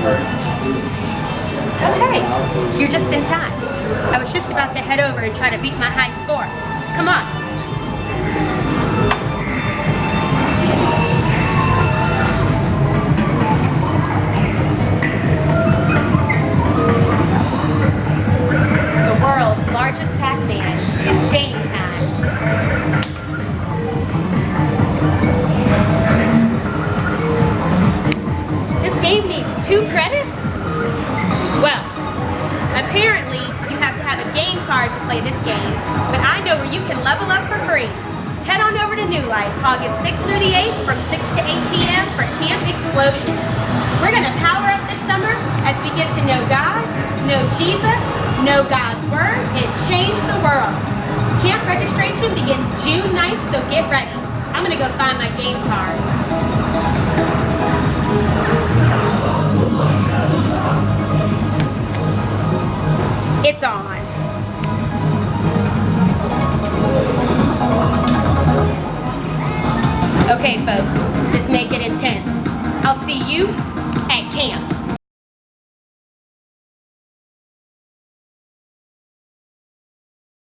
Oh hey, you're just in time. I was just about to head over and try to beat my high score. Come on. The world's largest Pac-Man. It's game time. This game needs 2 credits? Well, apparently you have to have a game card to play this game, but I know where you can level up for free. Head on over to New Light, August 6th through the 8th from 6 to 8 p.m. for Camp Explosion. We're going to power up this summer as we get to know God, know Jesus, know God's Word, and change the world. Camp registration begins June 9th, so get ready. I'm going to go find my game card. It's on. Okay, folks, this may get intense. I'll see you